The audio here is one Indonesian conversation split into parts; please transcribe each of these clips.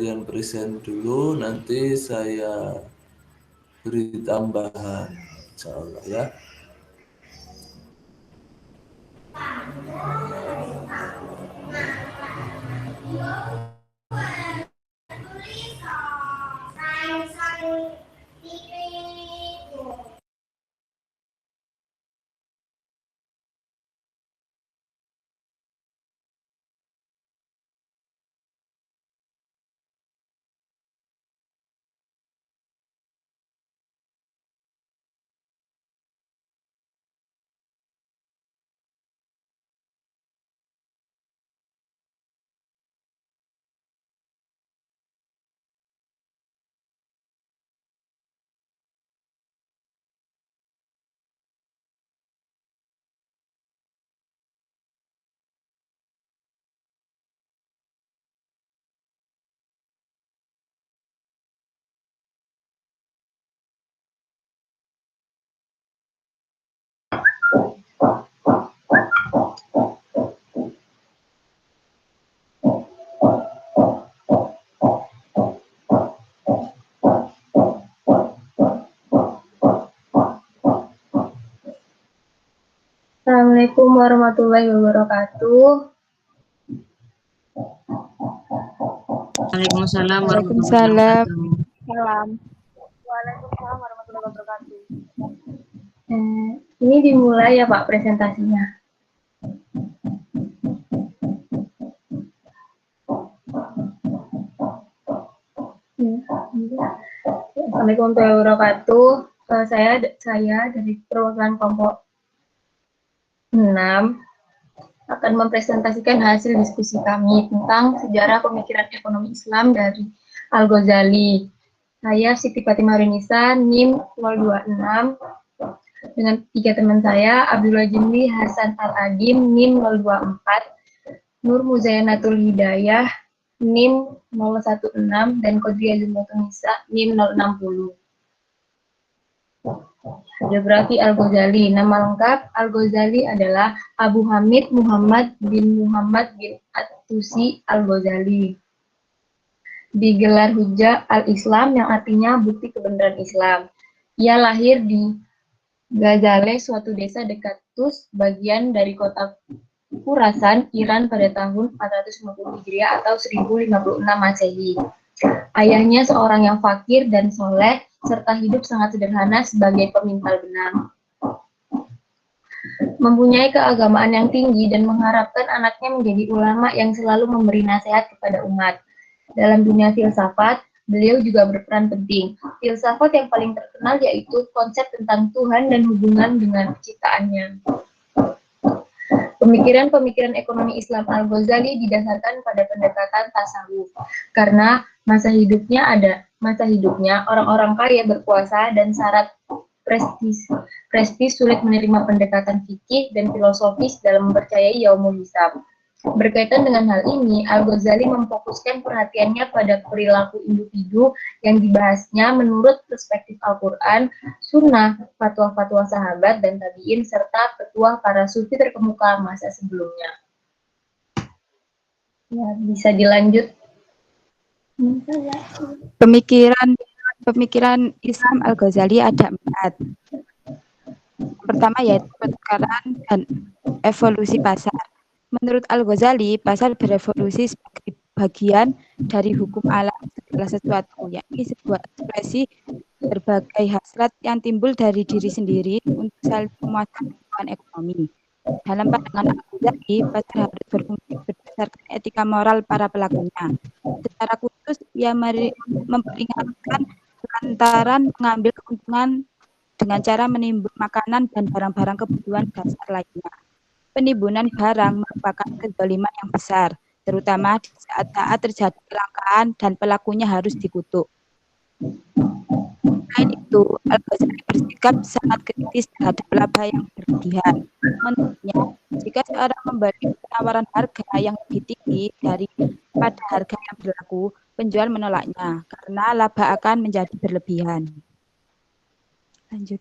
kalian present dulu, nanti saya beri tambahan, insya Allah ya. Assalamualaikum warahmatullahi wabarakatuh. Waalaikumsalam Waalaikumsalam. Waalaikumsalam warahmatullahi wabarakatuh. Ini dimulai ya Pak presentasinya. Assalamualaikum warahmatullahi wabarakatuh. Saya dari perwakilan kelompok 6 akan mempresentasikan hasil diskusi kami tentang sejarah pemikiran ekonomi Islam dari Al-Ghazali. Saya Siti Fatimah Renisa, NIM 026, dengan 3 teman saya, Abdullah Jimli Hasan Al-Adim, NIM 024, Nur Muzayanatul Hidayah, NIM 016, dan Qadri Azumatunisa, NIM 060. Biografi Al-Ghazali. Nama lengkap Al-Ghazali adalah Abu Hamid Muhammad bin At-Tusi Al-Ghazali. Digelar Hujjah Al-Islam yang artinya bukti kebenaran Islam. Ia lahir di Ghazale, suatu desa dekat Tus, bagian dari kota Khurasan, Iran pada tahun 450 Hijriah atau 1056 Masehi. Ayahnya seorang yang fakir dan soleh, serta hidup sangat sederhana sebagai pemintal benang. Mempunyai keagamaan yang tinggi dan mengharapkan anaknya menjadi ulama yang selalu memberi nasihat kepada umat. Dalam dunia filsafat, beliau juga berperan penting. Filsafat yang paling terkenal yaitu konsep tentang Tuhan dan hubungan dengan penciptaannya. Pemikiran-pemikiran ekonomi Islam Al-Ghazali didasarkan pada pendekatan tasawuf, karena masa hidupnya orang-orang kaya berkuasa dan syarat prestis sulit menerima pendekatan fikih dan filosofis dalam mempercayai yaumul hisab. Berkaitan dengan hal ini, Al-Ghazali memfokuskan perhatiannya pada perilaku individu yang dibahasnya menurut perspektif Al-Quran, Sunnah, fatwa-fatwa sahabat dan tabi'in, serta petuah para sufi terkemuka masa sebelumnya. Ya, bisa dilanjut. Pemikiran Islam Al-Ghazali ada 4. Pertama yaitu pertukaran dan evolusi pasar. Menurut Al-Ghazali, pasar berevolusi sebagai bagian dari hukum alam segala sesuatu, yakni sebuah ekspresi berbagai hasrat yang timbul dari diri sendiri untuk saling memuaskan kebutuhan ekonomi. Dalam pandangan Al-Ghazali, pasar harus berfungsi berdasarkan etika moral para pelakunya. Secara khusus, ia memperingatkan lantaran mengambil keuntungan dengan cara menimbun makanan dan barang-barang kebutuhan dasar lainnya. Penimbunan barang merupakan kezaliman yang besar, terutama di saat-saat terjadi kelangkaan dan pelakunya harus dikutuk. Selain itu, Al-Ghazali bersikap sangat kritis terhadap laba yang berlebihan. Menurutnya, jika seorang memberi penawaran harga yang lebih tinggi daripada harga yang berlaku, penjual menolaknya karena laba akan menjadi berlebihan. Lanjut.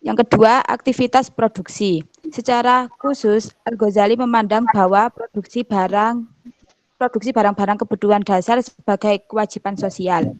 Yang kedua, aktivitas produksi. Secara khusus, Al-Ghazali memandang bahwa produksi barang memproduksi barang-barang kebutuhan dasar sebagai kewajiban sosial.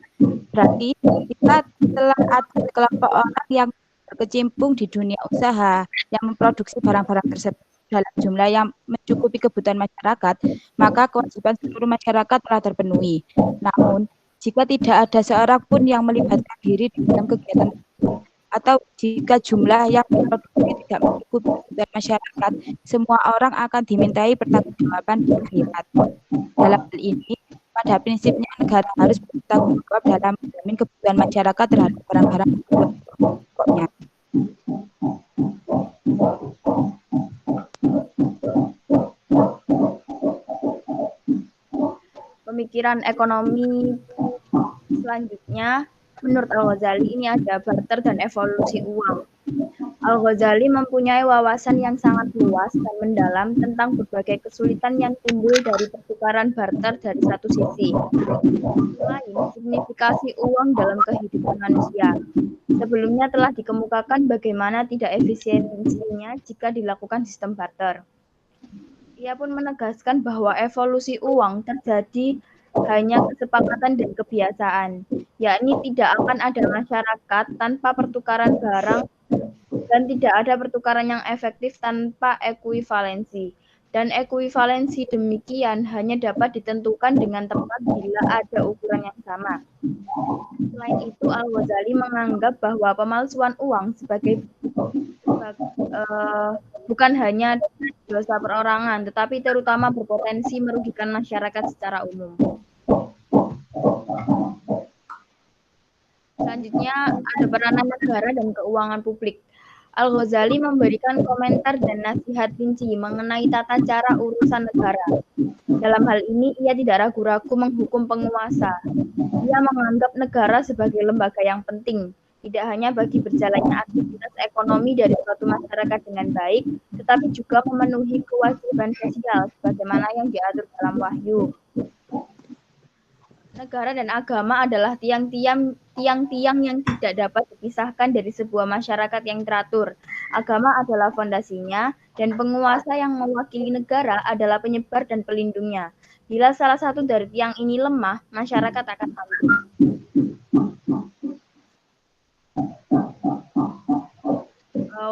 Berarti kita telah ada kelompok orang yang berkecimpung di dunia usaha yang memproduksi barang-barang tersebut dalam jumlah yang mencukupi kebutuhan masyarakat, maka kewajiban seluruh masyarakat telah terpenuhi. Namun, jika tidak ada seorang pun yang melibatkan diri di dalam kegiatan tersebut, atau jika jumlah yang diproduksi tidak mencukupi kebutuhan masyarakat, semua orang akan dimintai pertanggungjawaban di akhirat. Dalam hal ini, pada prinsipnya negara harus bertanggung jawab dalam menjamin kebutuhan masyarakat terhadap barang-barang pokoknya. Pemikiran ekonomi selanjutnya, menurut Al-Ghazali ini ada barter dan evolusi uang. Al-Ghazali mempunyai wawasan yang sangat luas dan mendalam tentang berbagai kesulitan yang timbul dari pertukaran barter dari satu sisi. Selain signifikasi uang dalam kehidupan manusia, sebelumnya telah dikemukakan bagaimana tidak efisiensinya jika dilakukan sistem barter. Ia pun menegaskan bahwa evolusi uang terjadi hanya kesepakatan dan kebiasaan, yakni tidak akan ada masyarakat tanpa pertukaran barang dan tidak ada pertukaran yang efektif tanpa ekuivalensi. Dan ekuivalensi demikian hanya dapat ditentukan dengan tepat bila ada ukuran yang sama. Selain itu, Al-Ghazali menganggap bahwa pemalsuan uang bukan hanya dosa perorangan, tetapi terutama berpotensi merugikan masyarakat secara umum. Selanjutnya, ada peranan negara dan keuangan publik. Al-Ghazali memberikan komentar dan nasihat rinci mengenai tata cara urusan negara. Dalam hal ini, ia tidak ragu-ragu menghukum penguasa. Ia menganggap negara sebagai lembaga yang penting, tidak hanya bagi berjalannya aktivitas ekonomi dari suatu masyarakat dengan baik, tetapi juga memenuhi kewajiban sosial sebagaimana yang diatur dalam Wahyu. Negara dan agama adalah tiang-tiang yang tidak dapat dipisahkan dari sebuah masyarakat yang teratur. Agama adalah fondasinya, dan penguasa yang mewakili negara adalah penyebar dan pelindungnya. Bila salah satu dari tiang ini lemah, masyarakat akan ambruk.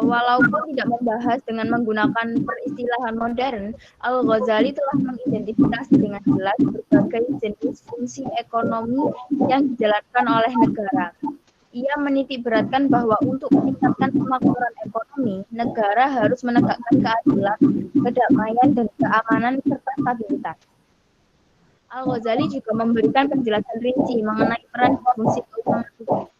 Walaupun tidak membahas dengan menggunakan peristilahan modern, Al-Ghazali telah mengidentifikasi dengan jelas berbagai jenis fungsi ekonomi yang dijalankan oleh negara. Ia menitik beratkan bahwa untuk meningkatkan kemakmuran ekonomi, negara harus menegakkan keadilan, kedamaian, dan keamanan serta stabilitas. Al-Ghazali juga memberikan penjelasan rinci mengenai peran dan fungsi keuangan publik.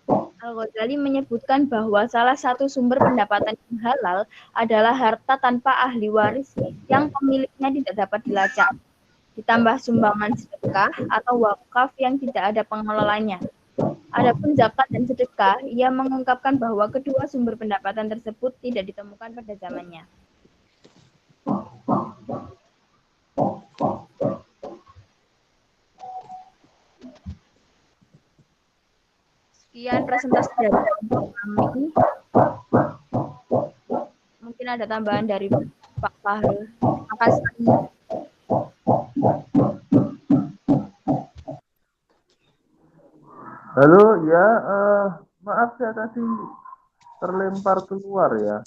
Al-Ghazali menyebutkan bahwa salah satu sumber pendapatan yang halal adalah harta tanpa ahli waris yang pemiliknya tidak dapat dilacak, ditambah sumbangan sedekah atau wakaf yang tidak ada pengelolanya. Adapun zakat dan sedekah, ia mengungkapkan bahwa kedua sumber pendapatan tersebut tidak ditemukan pada zamannya. Sekian presentasi dari kami. Mungkin ada tambahan dari Pak Fahrul. Terima kasih. Halo, ya, maaf saya tadi terlempar keluar ya.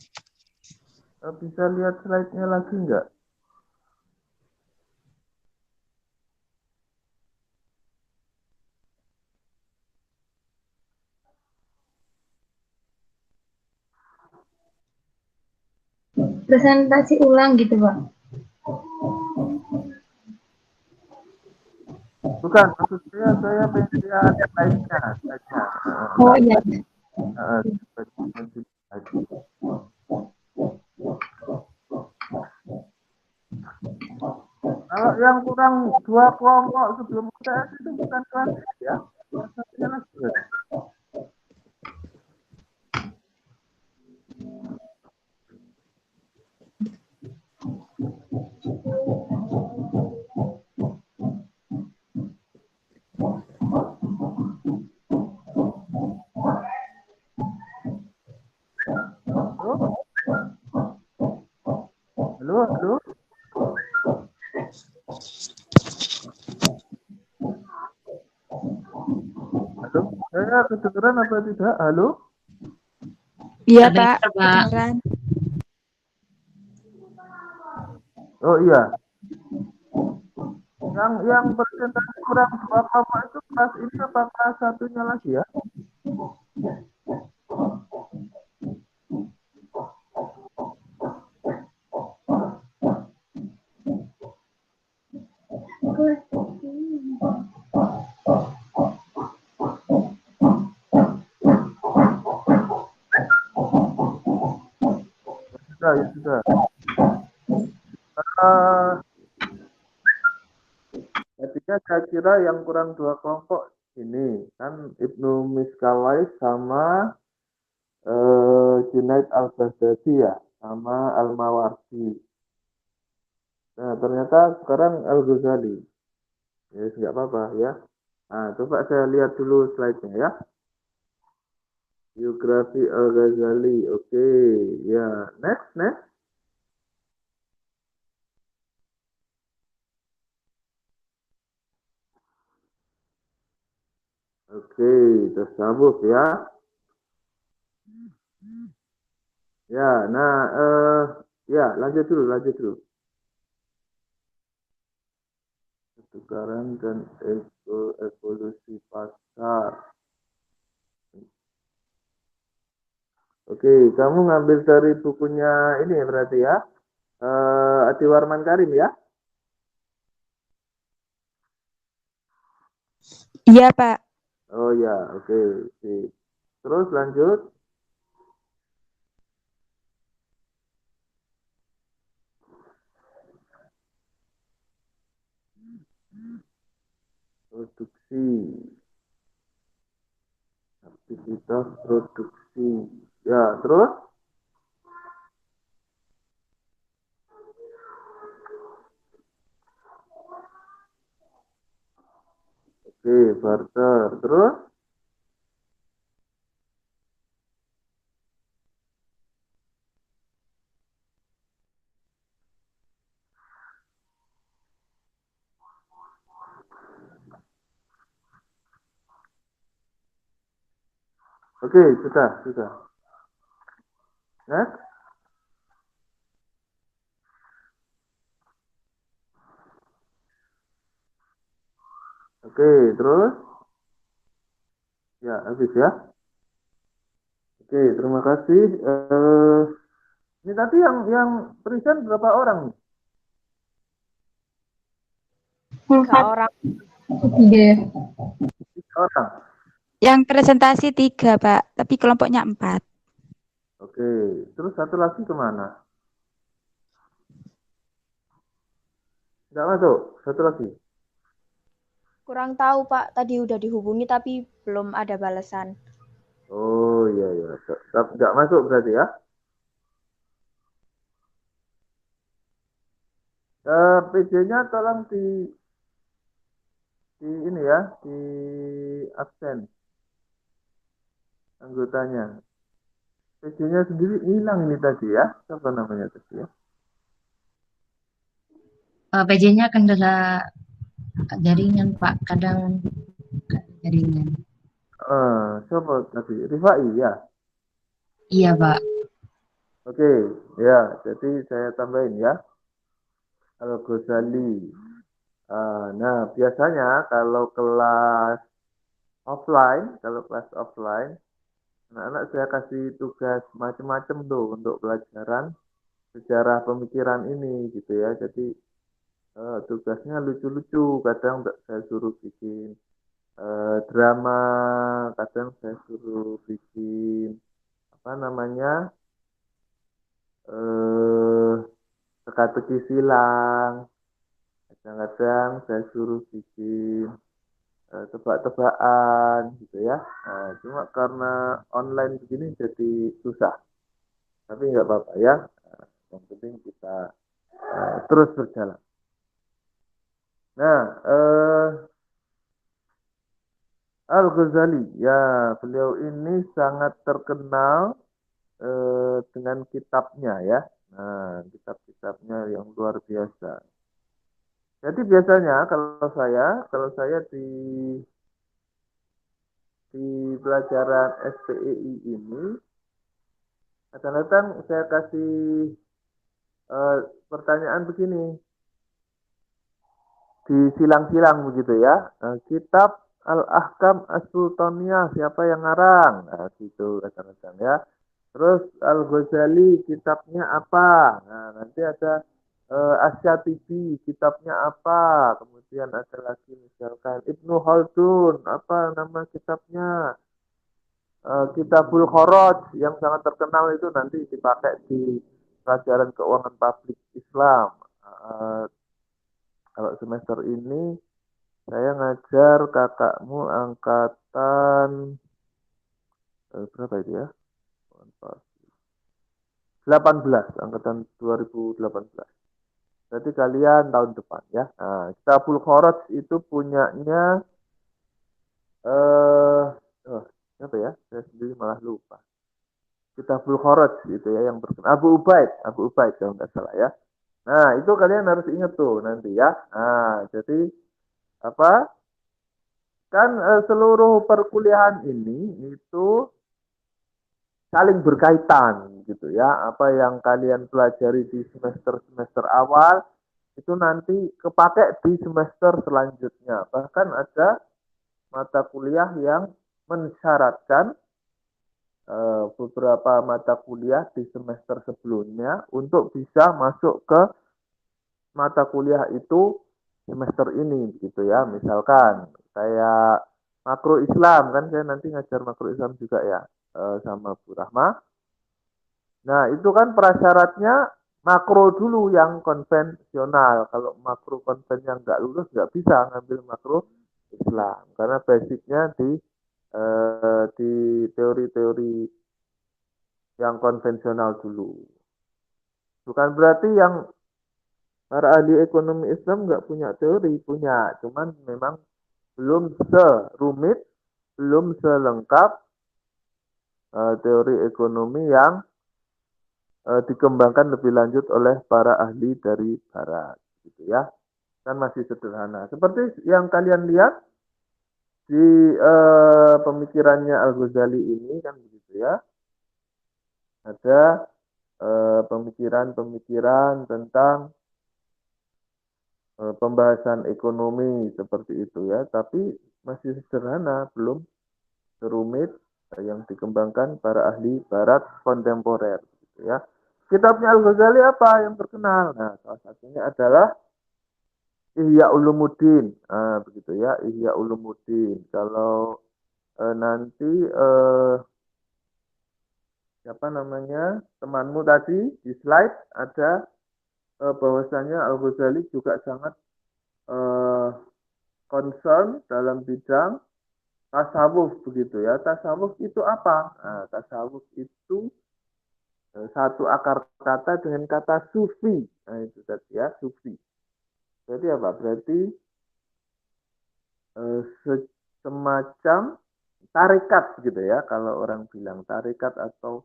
Bisa lihat slide-nya lagi nggak? Presentasi ulang gitu, Pak. Bukan, maksud saya pengen lihat slide-nya saja. Oh iya. Kalau yang kurang 2 kelompok sebelum UTS itu bukan kelas ya. Satunya lagi. Halo. Saya kedengeran apa tidak? Halo? Iya, Pak. Terdengar, Pak. Kedengeran. Oh iya, yang presentasi kurang dua kelompok itu kelas ini apa kelas satunya lagi ya? Sudah, ya sudah. Eh, Jadinya saya kira yang kurang dua kelompok ini kan Ibnu Miskawais sama Junaid Al-Baghdadi ya, sama Al-Mawardi. Nah, ternyata sekarang Al-Ghazali. Ya, nggak apa-apa ya. Nah, coba saya lihat dulu slide-nya ya. Biografi Al-Ghazali. Oke, ya. Next, next. Oke, tersabuk ya. Ya, nah, ya lanjut dulu. Pertukaran dan evolusi pasar. Oke, kamu ngambil dari bukunya ini berarti ya, Adi Warman Karim ya? Iya, Pak. Oh ya, oke. Sip. Terus lanjut. Produksi, aktivitas produksi. Ya, terus? Oke, barter. Terus? Oke, sudah. Next. Oke, terus? Ya, habis ya. Oke, terima kasih. Ini tadi yang present berapa orang nih? 3 orang. 3. 3 orang. Yang presentasi 3, Pak. Tapi kelompoknya 4. Oke, terus satu lagi kemana? Nggak masuk, satu lagi. Kurang tahu, Pak. Tadi udah dihubungi tapi belum ada balasan. Oh iya. Nggak masuk berarti ya? PJ-nya tolong di ini ya, di absen anggotanya. PJ-nya sendiri hilang ini tadi ya. Apa namanya tadi ya? PJ-nya kendala jaringan, Pak. Kadang jaringan. Coba tadi Rifai ya. Iya, Pak. Oke, ya. Jadi saya tambahin ya. Al-Ghazali. Nah, biasanya kalau kelas offline, anak-anak saya kasih tugas macam-macam tuh untuk pelajaran sejarah pemikiran ini gitu ya. Jadi tugasnya lucu-lucu, kadang saya suruh bikin drama, kadang saya suruh bikin apa namanya eh teka-teki silang, kadang-kadang saya suruh bikin tebak-tebakan gitu ya. Cuma karena online begini jadi susah, tapi nggak apa-apa ya. Yang penting kita terus berjalan. Nah, Al-Ghazali, ya beliau ini sangat terkenal dengan kitabnya ya. Nah, kitab-kitabnya yang luar biasa. Jadi biasanya kalau saya di pelajaran SPII ini kadang-kadang saya kasih pertanyaan begini, disilang-silang begitu ya. Kitab Al-Ahkam As-Sultaniyah siapa yang ngarang? Nah, gitu kadang-kadang ya. Terus Al-Ghazali kitabnya apa? Nah, nanti ada Asy-Syatibi kitabnya apa? Kemudian ada lagi misalkan Ibnu Khaldun, apa nama kitabnya? Kitabul Kharaj yang sangat terkenal itu nanti dipakai di pelajaran keuangan publik Islam. Kalau semester ini saya ngajar kakakmu angkatan berapa itu ya? 18, angkatan 2018. Berarti kalian tahun depan ya. Nah, Kitabul Kharaj itu punyanya apa ya? Saya sendiri malah lupa. Kitabul Kharaj itu ya yang berkenaan Abu Ubaid kalau nggak salah ya. Nah, itu kalian harus ingat tuh nanti ya. Nah, jadi apa? Kan seluruh perkuliahan ini itu saling berkaitan gitu ya. Apa yang kalian pelajari di semester-semester awal itu nanti kepake di semester selanjutnya. Bahkan ada mata kuliah yang mensyaratkan beberapa mata kuliah di semester sebelumnya untuk bisa masuk ke mata kuliah itu semester ini gitu ya. Misalkan kayak makro Islam kan saya nanti ngajar makro Islam juga ya sama Bu Rahma. Nah, itu kan prasyaratnya makro dulu yang konvensional. Kalau makro konven yang nggak lulus nggak bisa ngambil makro Islam karena basicnya di teori-teori yang konvensional dulu. Bukan berarti yang para ahli ekonomi Islam nggak punya teori, punya. Cuman memang belum serumit, belum selengkap teori ekonomi yang dikembangkan lebih lanjut oleh para ahli dari barat. Gitu ya. Kan masih sederhana. Seperti yang kalian lihat di pemikirannya Al-Ghazali ini kan begitu ya. Ada pemikiran-pemikiran tentang pembahasan ekonomi seperti itu ya, tapi masih sederhana, belum serumit yang dikembangkan para ahli barat kontemporer gitu ya. Kitabnya Al-Ghazali apa yang terkenal? Nah, salah satunya adalah Ihya Ulumuddin. Begitu ya, Ihya Ulumuddin. Kalau nanti siapa namanya temanmu tadi di slide ada bahwasanya Al-Ghazali juga sangat concern dalam bidang tasawuf begitu ya. Tasawuf itu apa? Nah, tasawuf itu satu akar kata dengan kata sufi. Nah, itu tadi ya, sufi. Jadi apa? Berarti semacam tarekat gitu ya. Kalau orang bilang tarekat atau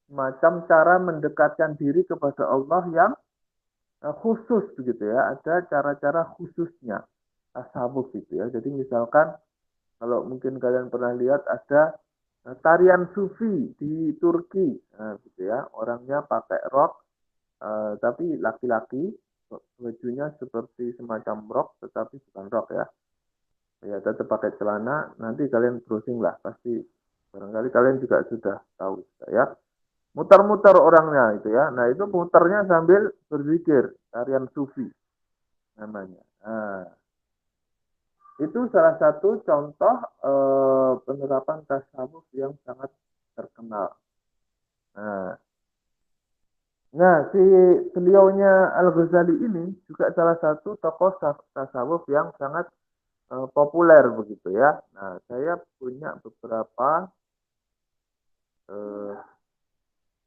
semacam cara mendekatkan diri kepada Allah yang khusus begitu ya. Ada cara-cara khususnya tasawuf gitu ya. Jadi misalkan kalau mungkin kalian pernah lihat ada tarian sufi di Turki, gitu ya. Orangnya pakai rok, tapi laki-laki, bajunya seperti semacam rok, tetapi bukan rok ya. Ya tetap pakai celana. Nanti kalian browsing lah, pasti barangkali kalian juga sudah tahu ya. Muter-muter orangnya itu ya. Nah itu muternya sambil berzikir, tarian sufi namanya. Nah, itu salah satu contoh penerapan tasawuf yang sangat terkenal. Nah, si beliaunya Al-Ghazali ini juga salah satu tokoh tasawuf yang sangat populer begitu ya. Nah, saya punya beberapa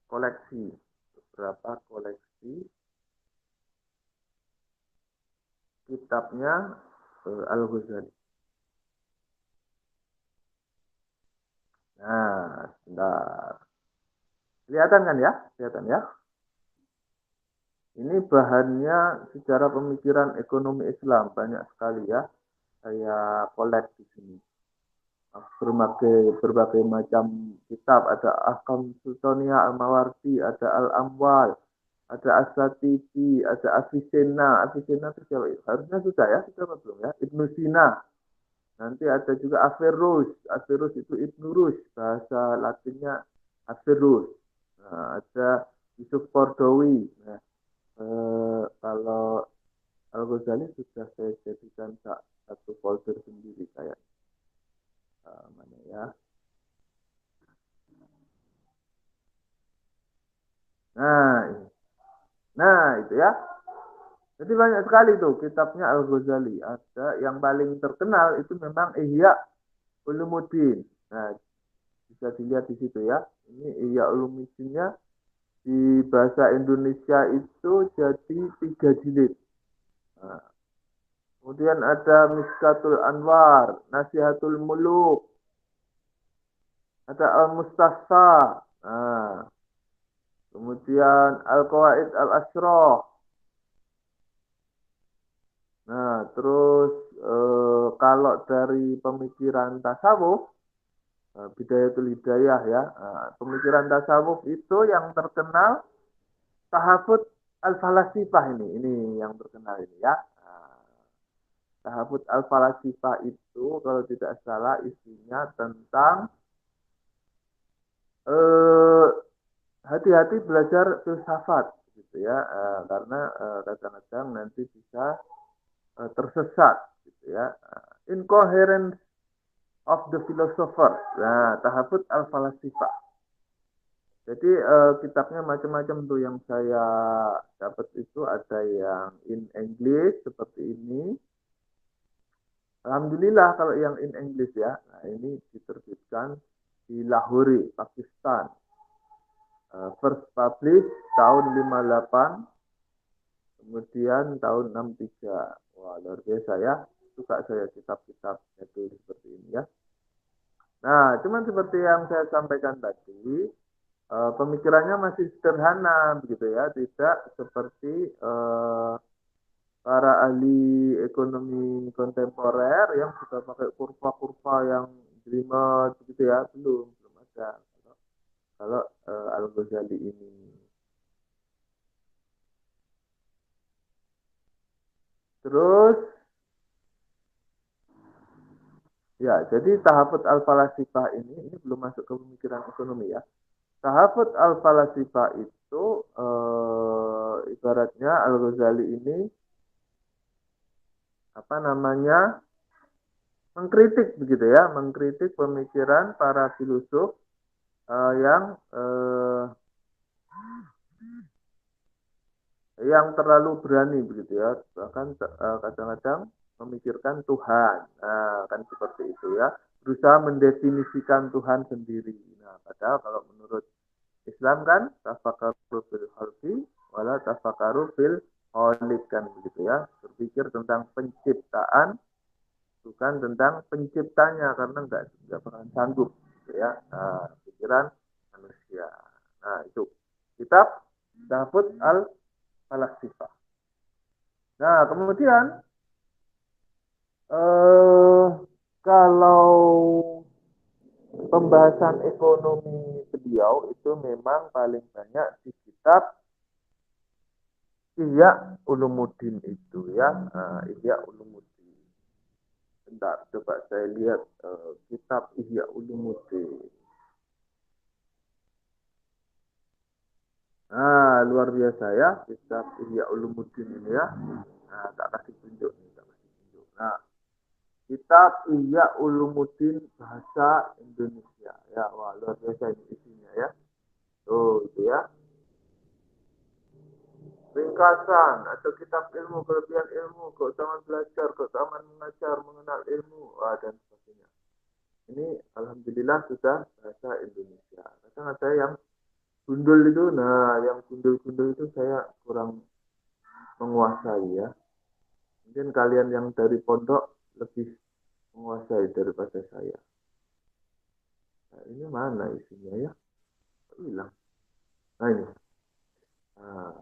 koleksi kitabnya Al-Ghazali. Nah, sebentar. Kelihatan kan ya? Kelihatan ya? Ini bahannya secara pemikiran ekonomi Islam banyak sekali ya. Saya kolek di sini. berbagai macam kitab, ada Ahkam Sultaniyah Al-Mawardi, ada Al-Amwal, ada As-Satibi, ada Avicenna. Avicenna itu siapa? Harusnya sudah ya, sudah apa belum ya? Ibnu Sina. Nanti ada juga Averroes. Averroes itu Ibnu Rus, bahasa Latinnya Averroes. Nah, ada Yusuf Qardawi. Nah, kalau Al-Ghazali sudah saya jadikan satu folder sendiri kayak mana ya. Nah itu ya. Jadi banyak sekali tuh kitabnya Al-Ghazali. Ada yang paling terkenal itu memang Ihya Ulumuddin. Nah, bisa dilihat di situ ya. Ini Ihya Ulumuddinnya di bahasa Indonesia itu jadi 3 jilid. Nah, kemudian ada Miskatul Anwar, Nasihatul Muluk, ada Al-Mustasfa. Nah, kemudian Al-Qawaid Al-Asyrah. Nah, terus kalau dari pemikiran tasawuf, Bidayatul Hidayah ya, pemikiran tasawuf itu yang terkenal Tahafut Al-Falasifah ini yang terkenal ini ya. Tahafut Al-Falasifah itu kalau tidak salah isinya tentang hati-hati belajar filsafat gitu ya, karena kadang-kadang nanti bisa tersesat gitu ya. Incoherence of the philosopher. Nah, Tahafut Al-Falasifah. Jadi kitabnya macam-macam tuh yang saya dapat itu, ada yang in English seperti ini. Alhamdulillah kalau yang in English ya. Nah, ini diterbitkan di Lahore, Pakistan. First published tahun 58, kemudian tahun 63. Wah, luar biasa ya. Suka saya kitab-kitab itu seperti ini ya. Nah, cuman seperti yang saya sampaikan tadi, pemikirannya masih sederhana begitu ya, tidak seperti para ahli ekonomi kontemporer yang sudah pakai kurva-kurva yang jelimet begitu ya, belum ada kalau Al-Ghazali ini. Terus ya, jadi Tahafut Al-Falasifah ini belum masuk ke pemikiran ekonomi ya. Tahafut Al-Falasifah itu ibaratnya Al-Ghazali ini apa namanya, mengkritik begitu ya, mengkritik pemikiran para filosof yang terlalu berani begitu ya, bahkan kadang-kadang memikirkan Tuhan. Nah, kan seperti itu ya, berusaha mendefinisikan Tuhan sendiri. Nah, padahal kalau menurut Islam kan tafakaru fil khalqi wala tafakaru fil khaliq, kan begitu ya, berpikir tentang penciptaan bukan tentang penciptanya, karena nggak pernah sanggup gitu ya, pikiran manusia. Nah, itu kitab Tahafut Al-Falasifah. Nah, kemudian kalau pembahasan ekonomi beliau itu memang paling banyak di kitab Ihya Ulumuddin itu ya. Ihya Ulumuddin. Bentar, coba saya lihat kitab Ihya Ulumuddin. Nah, luar biasa ya kitab Ihya Ulumuddin ini ya. Nah, tak kasih tunjuk nih, tak kasih tunjuk. Nah, kitab Ihya Ulumuddin bahasa Indonesia ya. Wah, luar biasa ini isinya ya. Tuh, itu ya. Ringkasan atau kitab ilmu, kelebihan ilmu, keutamaan belajar, keutamaan mengajar, mengenal ilmu, dan sebagainya. Ini alhamdulillah sudah bahasa Indonesia. Kadang ada yang gundul itu, nah yang gundul-gundul itu saya kurang menguasai ya. Mungkin kalian yang dari pondok lebih menguasai daripada saya. Nah, ini mana isinya ya? Hilang. Nah ini. Nah,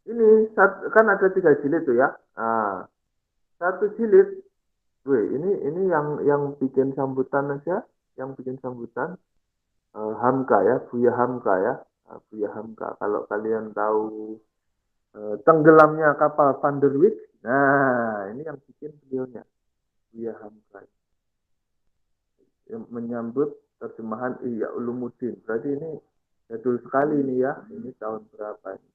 ini kan ada 3 jilid tuh ya. Nah, 1 jilid Wih, ini yang bikin sambutan aja, yang bikin sambutan Hamka ya, Buya Hamka ya. Buya Hamka. Kalau kalian tahu tenggelamnya kapal Van der Wijk, nah ini yang bikin videonya Buya Hamka yang menyambut terjemahan Ihya Ulumuddin. Berarti ini jadul sekali nih ya. Ini tahun berapa ini?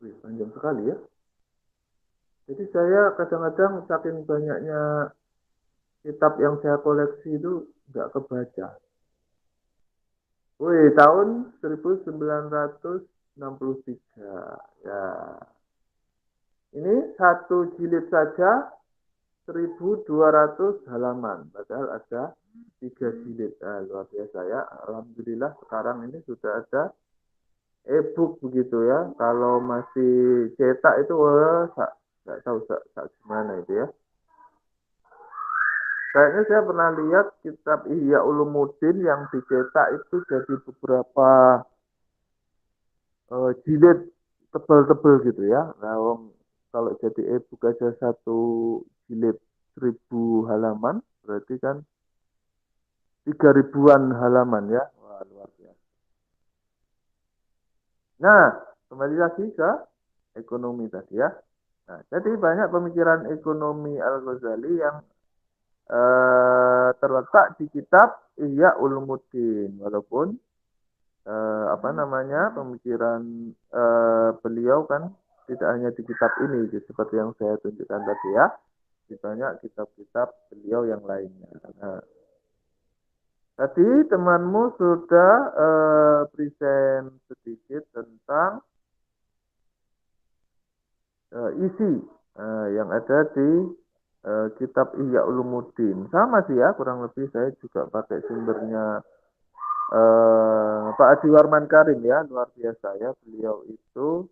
Wih, panjang sekali ya. Jadi saya kadang-kadang saking banyaknya kitab yang saya koleksi itu nggak kebaca. Wih, tahun 1963. Ya, ini satu jilid saja 1.200 halaman. Padahal ada 3 jilid. Nah, luar biasa ya. Alhamdulillah sekarang ini sudah ada e-book begitu ya. Kalau masih cetak itu nggak tahu gimana itu ya. Kayaknya saya pernah lihat kitab Ihya Ulumuddin yang dicetak itu jadi beberapa jilid tebal-tebal gitu ya. Nah, kalau jadi e-book aja satu jilid 1.000 halaman, berarti kan 3.000-an halaman ya. Wah, luar biasa. Nah, kembali lagi ke ekonomi tadi ya. Nah, jadi banyak pemikiran ekonomi Al-Ghazali yang terletak di kitab Ihya Ulumuddin. Walaupun apa namanya pemikiran beliau kan tidak hanya di kitab ini, seperti yang saya tunjukkan tadi ya, di banyak kitab-kitab beliau yang lainnya. Nah, tadi temanmu sudah present sedikit tentang isi yang ada di kitab Ihya Ulumuddin. Sama sih ya, kurang lebih saya juga pakai sumbernya Pak Adi Warman Karim ya, luar biasa ya, beliau itu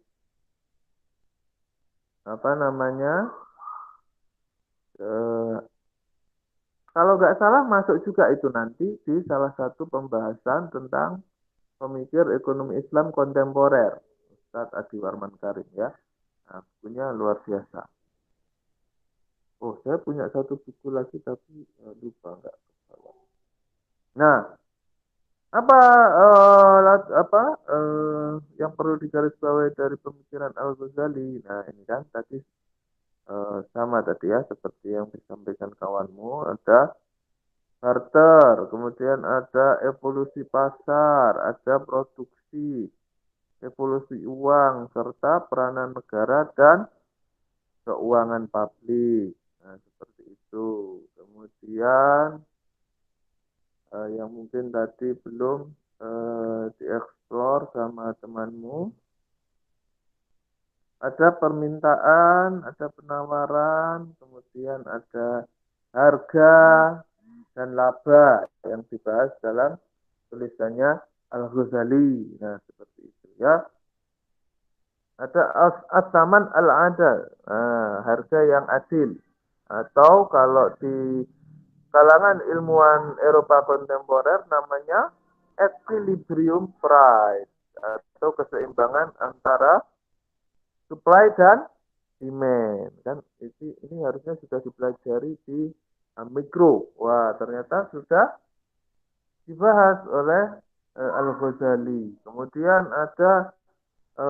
apa namanya kalau nggak salah masuk juga itu nanti di salah satu pembahasan tentang pemikir ekonomi Islam kontemporer Ustadz Adi Warman Karim ya. Nah, bukunya luar biasa. Oh, saya punya satu buku lagi tapi lupa nggak. Nah, apa yang perlu digarisbawahi dari pemikiran Al-Ghazali? Nah, ini kan tadi sama tadi ya seperti yang disampaikan kawanmu, ada barter, kemudian ada evolusi pasar, ada produksi, evolusi uang, serta peranan negara dan keuangan publik. Nah, seperti itu. Kemudian yang mungkin tadi belum dieksplor sama temanmu, ada permintaan, ada penawaran, kemudian ada harga dan laba yang dibahas dalam tulisannya Al-Ghazali. Nah, seperti itu ya. Ada as-saman al-adal, harga yang adil. Atau kalau di kalangan ilmuwan Eropa kontemporer namanya equilibrium price atau keseimbangan antara supply dan demand. Kan ini harusnya sudah dipelajari di mikro. Wah, ternyata sudah dibahas oleh Al-Ghazali. Kemudian ada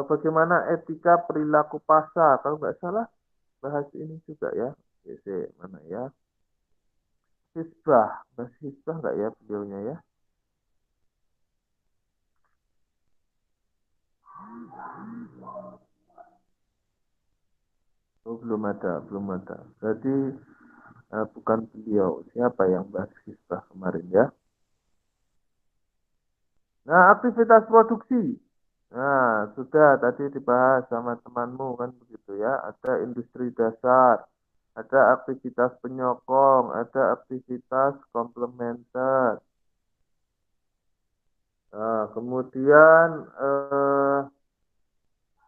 bagaimana etika perilaku pasar. Kalau nggak salah bahas ini juga ya. Mana ya? Hisbah. Bahas hisbah nggak ya beliaunya ya? Oh, belum ada, belum ada. Jadi bukan beliau. Siapa yang bahas hisbah kemarin ya? Nah, aktivitas produksi. Nah, sudah tadi dibahas sama temanmu kan begitu ya. Ada industri dasar, ada aktivitas penyokong, ada aktivitas komplementer. Nah, kemudian,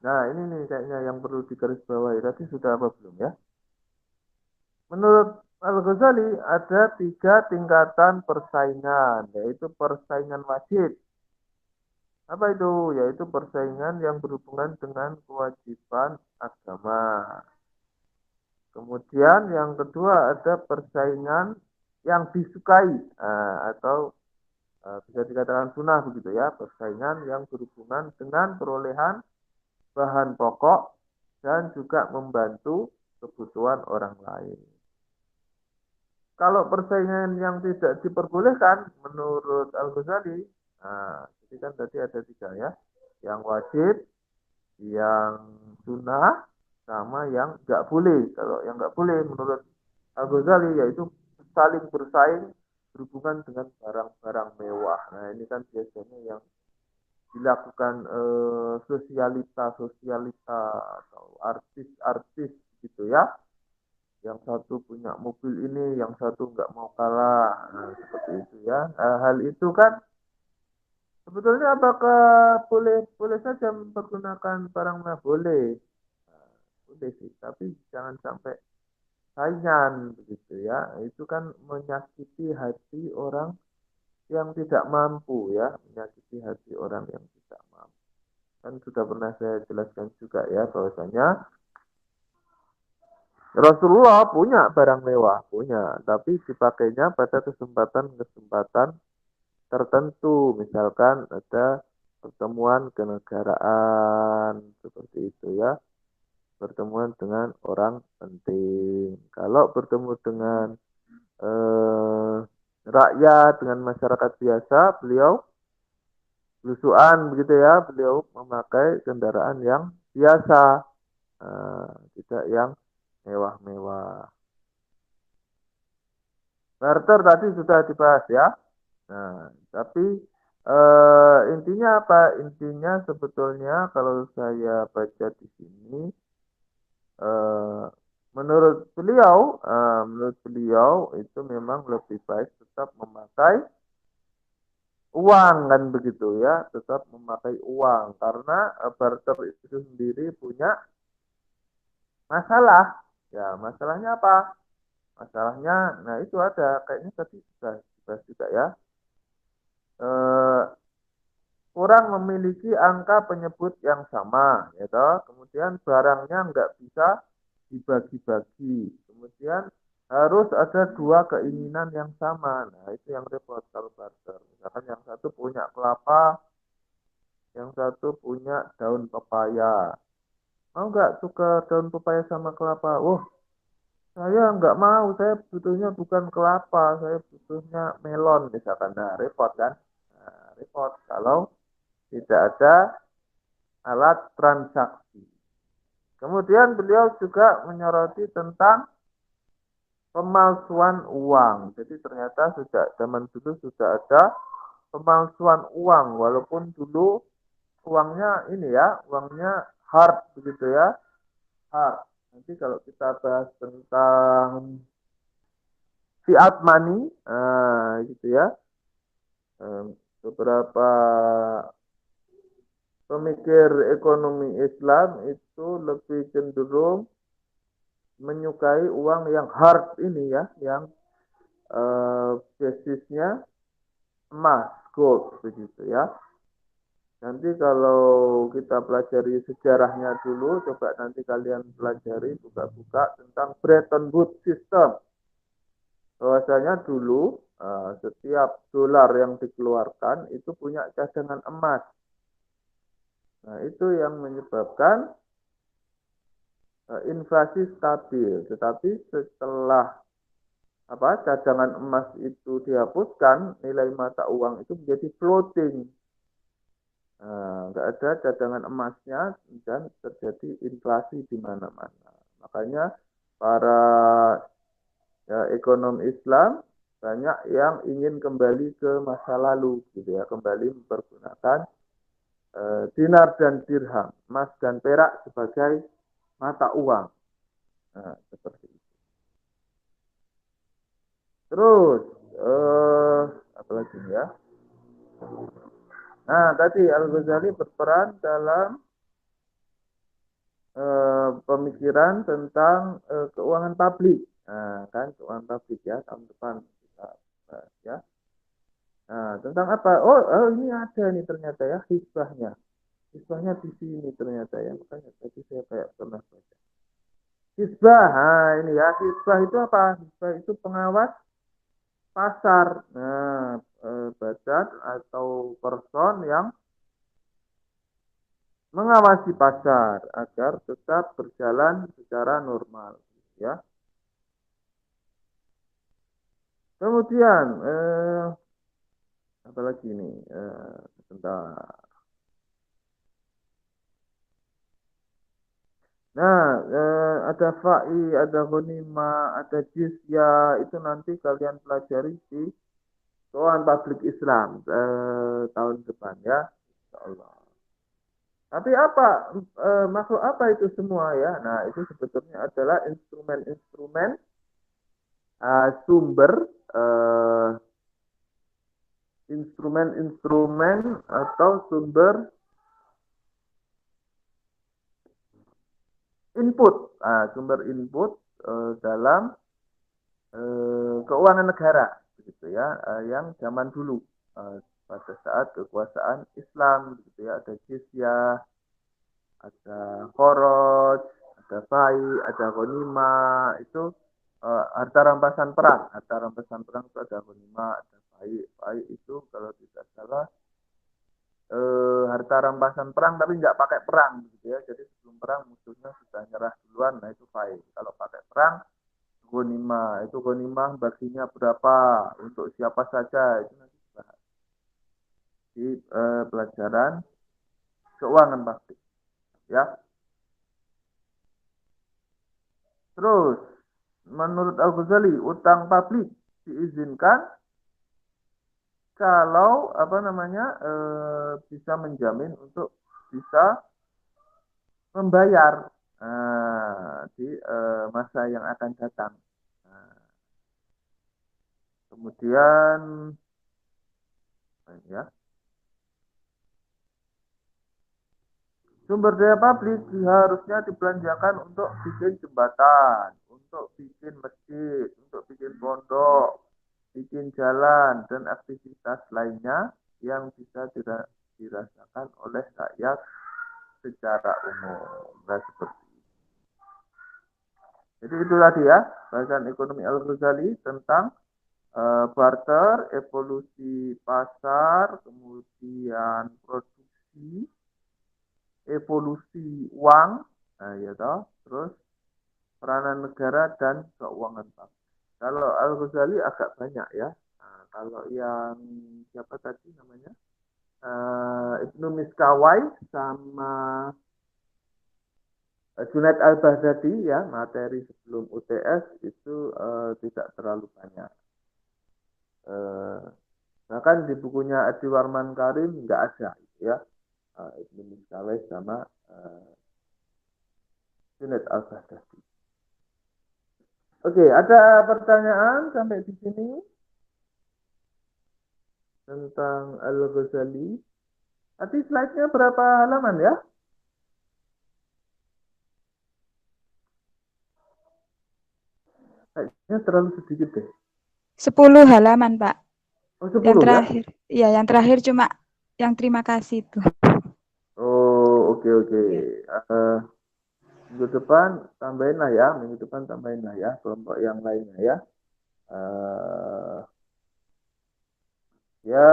nah ini nih kayaknya yang perlu digarisbawahi. Tadi sudah apa belum ya? Menurut Al-Ghazali ada 3 tingkatan persaingan, yaitu persaingan wajib, Apa itu? Yaitu persaingan yang berhubungan dengan kewajiban agama. Kemudian yang kedua ada persaingan yang disukai atau bisa dikatakan sunnah begitu ya, persaingan yang berhubungan dengan perolehan bahan pokok dan juga membantu kebutuhan orang lain. Kalau persaingan yang tidak diperbolehkan menurut Al-Ghazali, jadi kan tadi ada tiga ya, yang wajib, yang sunnah, sama yang nggak boleh. Kalau yang nggak boleh menurut Al-Ghazali yaitu saling bersaing berhubungan dengan barang-barang mewah. Nah ini kan biasanya yang dilakukan sosialita atau artis-artis gitu ya. Yang satu punya mobil ini, yang satu nggak mau kalah. Nah, seperti itu ya. Hal itu kan sebetulnya apakah boleh boleh saja mempergunakan barang mewah? Boleh. Nah, boleh sih, tapi jangan sampai saingan begitu ya. Itu kan menyakiti hati orang yang tidak mampu ya, menyakiti hati orang yang tidak mampu. Kan sudah pernah saya jelaskan juga ya bahwasanya Rasulullah punya barang mewah, punya, tapi dipakainya pada kesempatan-kesempatan tertentu. Misalkan ada pertemuan kenegaraan seperti itu ya, pertemuan dengan orang penting. Kalau bertemu dengan eh, rakyat, dengan masyarakat biasa, beliau belusuan begitu ya, beliau memakai kendaraan yang biasa, tidak yang mewah-mewah. Barter tadi sudah dibahas ya. Nah, tapi intinya apa? Intinya sebetulnya kalau saya baca di sini, eh, menurut beliau itu memang lebih baik tetap memakai uang kan begitu ya, tetap memakai uang karena barter itu sendiri punya masalah. Ya, masalahnya apa? Masalahnya, nah itu ada kayaknya tadi sudah dibahas juga ya. Eh, Kurang memiliki angka penyebut yang sama, ya toh. Kemudian barangnya nggak bisa dibagi-bagi. Kemudian harus ada dua keinginan yang sama. Nah, itu yang repot kalau barter. Misalkan yang satu punya kelapa, yang satu punya daun pepaya. Mau nggak tukar daun pepaya sama kelapa? Wah, saya nggak mau. Saya butuhnya bukan kelapa, saya butuhnya melon misalkan. Nah, repot kan? Nah, repot kalau tidak ada alat transaksi. Kemudian beliau juga menyoroti tentang pemalsuan uang. Jadi ternyata sejak zaman dulu sudah ada pemalsuan uang, walaupun dulu uangnya ini ya, uangnya hard begitu ya, hard. Nanti kalau kita bahas tentang fiat money, gitu ya, beberapa pemikir ekonomi Islam itu lebih cenderung menyukai uang yang hard ini ya, yang basisnya emas, gold begitu ya. Nanti kalau kita pelajari sejarahnya dulu, coba nanti kalian pelajari buka-buka tentang Bretton Woods System. Bahwasanya dulu setiap dolar yang dikeluarkan itu punya cadangan emas. Nah, itu yang menyebabkan inflasi stabil. Tetapi setelah cadangan emas itu dihapuskan, nilai mata uang itu menjadi floating. Nggak ada cadangan emasnya dan terjadi inflasi di mana-mana. Makanya para ekonom Islam banyak yang ingin kembali ke masa lalu, gitu ya, kembali mempergunakan dinar dan dirham, emas dan perak sebagai mata uang. Nah, seperti itu. Terus, apa lagi ya? Nah, tadi Al-Ghazali berperan dalam pemikiran tentang keuangan publik. Nah, kan keuangan publik ya, tahun depan kita bahas ya. Nah, tentang apa? Oh, ini ada nih ternyata ya hizbahnya. Hizbahnya di sini ternyata ya. Makanya tadi saya kayak pernah baca. Hizbah, nah ini ya. Hizbah itu apa? Hizbah itu pengawas pasar. Nah, badan atau person yang mengawasi pasar agar tetap berjalan secara normal, ya. Kemudian, apa lagi nih? Sebentar. Nah, ada fa'i, ada ghanimah, ada jizya, itu nanti kalian pelajari di Keuangan Publik Islam tahun depan ya, insyaallah. Tapi apa maksud apa itu semua ya? Nah, itu sebetulnya adalah instrumen-instrumen sumber eh, instrumen-instrumen atau sumber input, sumber input dalam keuangan negara, begitu ya, yang zaman dulu pada saat kekuasaan Islam, begitu ya, ada jizyah, ada kharaj, ada fai, ada ghanimah, itu harta rampasan perang, itu ada ghanimah, ada fai, fai itu kalau tidak salah harta rampasan perang tapi nggak pakai perang gitu ya. Jadi sebelum perang musuhnya sudah nyerah duluan, nah itu fai. Kalau pakai perang ghanimah, itu ghanimah baginya berapa untuk siapa saja itu nanti dibahas di pelajaran keuangan pasti ya. Terus menurut Al-Ghazali utang publik diizinkan kalau apa namanya bisa menjamin untuk bisa membayar di masa yang akan datang. Nah, kemudian ya, sumber daya publik harusnya dibelanjakan untuk bikin jembatan, untuk bikin masjid, untuk bikin pondok, bikin jalan dan aktivitas lainnya yang bisa dirasakan oleh rakyat secara umum. Nah, seperti jadi itu tadi ya bahasan ekonomi Al-Ghazali tentang barter, evolusi pasar, kemudian produksi, evolusi uang, nah ya toh, terus peranan negara dan keuangan publik. Kalau Al-Ghazali agak banyak ya. Nah, kalau yang siapa tadi namanya? Ibnu Miskawai sama Junaid Al-Baghdadi ya, materi sebelum UTS itu tidak terlalu banyak. Bahkan di bukunya Adi Warman Karim nggak ada gitu ya. Ibnu Miskawai sama Junaid Al-Baghdadi. Oke, ada pertanyaan sampai di sini tentang Al-Ghazali. Nanti slide-nya berapa halaman ya? Kayaknya terlalu sedikit deh. 10 halaman, Pak. Oh, Yang 10 ya? terakhir. Iya, yang terakhir cuma yang terima kasih itu. Oh, oke. Ya. Minggu depan tambahin lah ya. Minggu depan tambahin lah ya. Kelompok yang lainnya ya. Uh, ya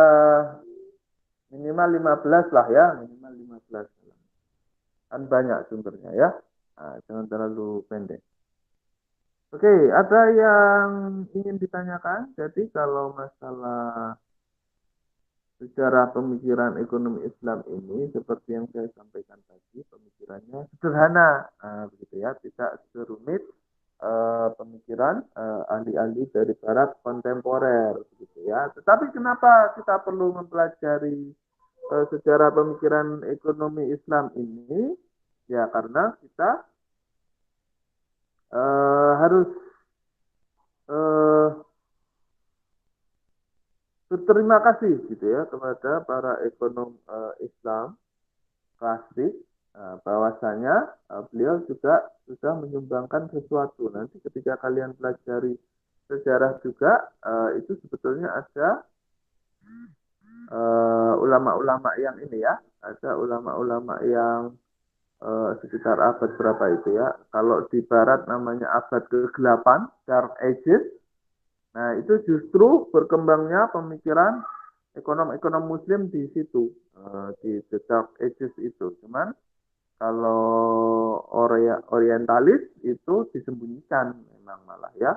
minimal 15 lah ya. Minimal 15. Kan banyak sumbernya ya. Jangan terlalu pendek. Oke, ada yang ingin ditanyakan? Jadi kalau masalah sejarah pemikiran ekonomi Islam ini, seperti yang saya sampaikan tadi, pemikirannya sederhana, begitu ya, tidak serumit pemikiran ahli-ahli dari barat kontemporer, begitu ya. Tetapi kenapa kita perlu mempelajari sejarah pemikiran ekonomi Islam ini? Ya karena kita harus uh, berterima kasih gitu ya kepada para ekonom Islam klasik bahwasanya beliau juga sudah menyumbangkan sesuatu. Nanti ketika kalian pelajari sejarah juga itu sebetulnya ada ulama-ulama yang ini ya, ada ulama-ulama yang sekitar abad berapa itu ya. Kalau di barat namanya abad ke-8, Dark Ages. Nah, itu justru berkembangnya pemikiran ekonom-ekonom muslim di situ, di The Dark Ages itu. Cuman kalau orientalis itu disembunyikan memang malah ya.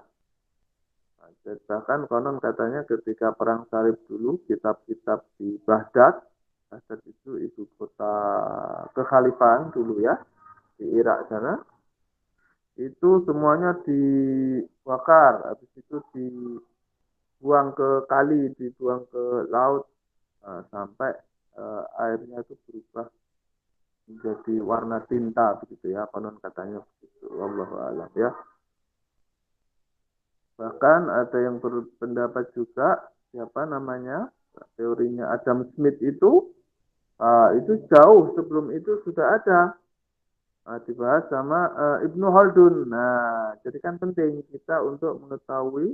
Nah, bahkan konon katanya ketika perang salib dulu, kitab-kitab di Baghdad, Baghdad itu ibu kota kekhalifahan dulu ya, di Irak sana, itu semuanya dibakar, habis itu dibuang ke kali, dibuang ke laut, sampai airnya itu berubah menjadi warna tinta begitu ya, konon katanya begitu. Wallahu a'lam ya. Bahkan ada yang berpendapat juga siapa namanya teorinya Adam Smith itu jauh sebelum itu sudah ada, dibahas sama Ibnu Khaldun. Nah, jadi kan penting kita untuk mengetahui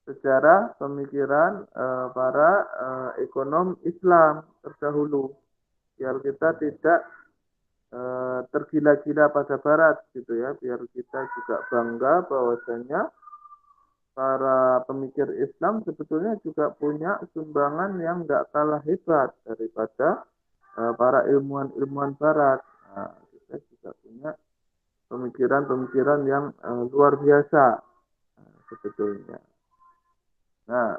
sejarah pemikiran para ekonom Islam terdahulu biar kita tidak tergila-gila pada Barat gitu ya, biar kita juga bangga bahwasanya para pemikir Islam sebetulnya juga punya sumbangan yang nggak kalah hebat daripada para ilmuwan-ilmuwan Barat. Nah, kita juga punya pemikiran-pemikiran yang luar biasa sebetulnya. Nah,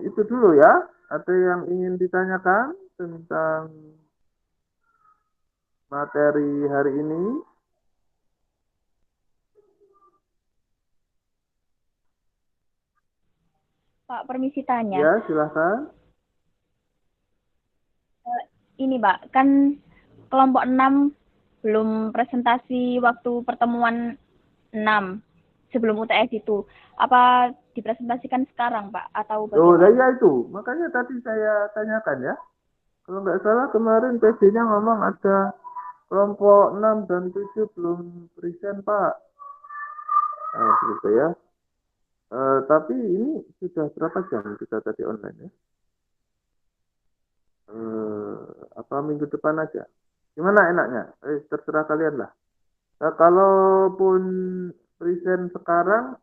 itu dulu ya. Ada yang ingin ditanyakan tentang materi hari ini? Pak, permisi tanya. Ya, silahkan. Ini, Pak, kan kelompok 6 belum presentasi waktu pertemuan 6 sebelum UTS itu. Apa dipresentasikan sekarang, Pak? Atau Oh, bagaimana? ya itu. Makanya tadi saya tanyakan ya. Kalau nggak salah kemarin PC-nya ngomong ada kelompok 6 dan 7 belum present, Pak. Nah, begitu ya. Tapi ini sudah berapa jam kita tadi online ya? Apa minggu depan aja? Gimana enaknya? Terserah kalian lah. Kalaupun present sekarang,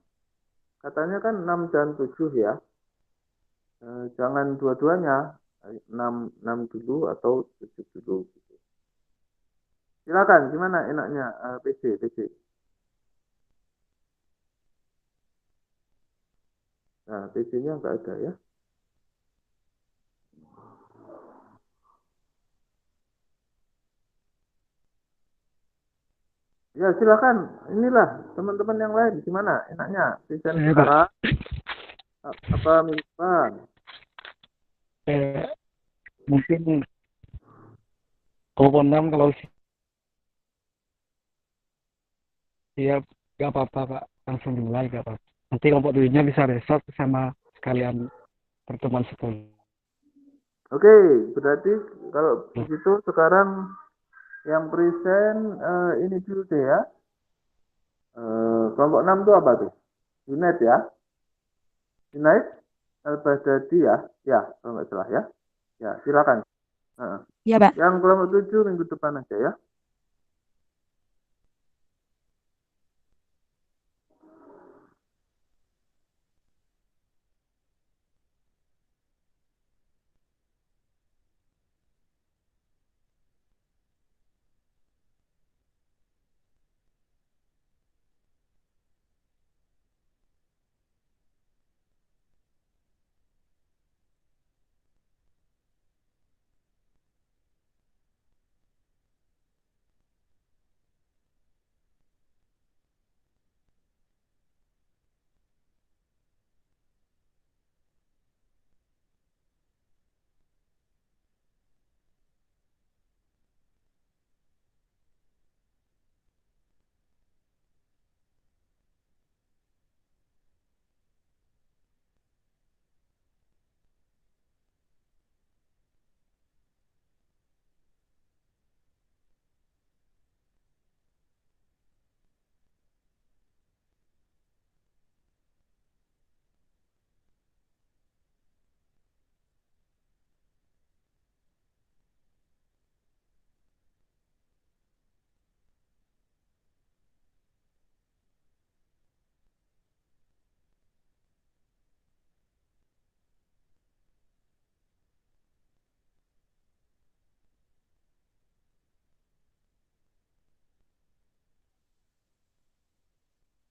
katanya kan 6 dan 7 ya. Jangan dua-duanya. 6 dulu atau 7 dulu. Silakan, gimana enaknya PC. Nah, PC-nya nggak ada ya. Ya, silakan. Inilah teman-teman yang lain gimana enaknya present Pak. sekarang apa minggu depan? Mungkin kelompok 6 kalau siap gak apa-apa Pak, langsung dimulai gak apa-apa. Nanti kelompok 7-nya bisa besok sama sekalian pertemuan 10. Oke, berarti kalau begitu sekarang yang present ini dulu deh ya. Kelompok 6 itu apa tuh? Junaid ya? Junaid Al-Baghdadi ya? Ya, kalau nggak salah ya. Ya, silakan. Iya, Pak. Yang kelompok 7 minggu depan aja ya.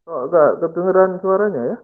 Oh, enggak kedengeran suaranya ya?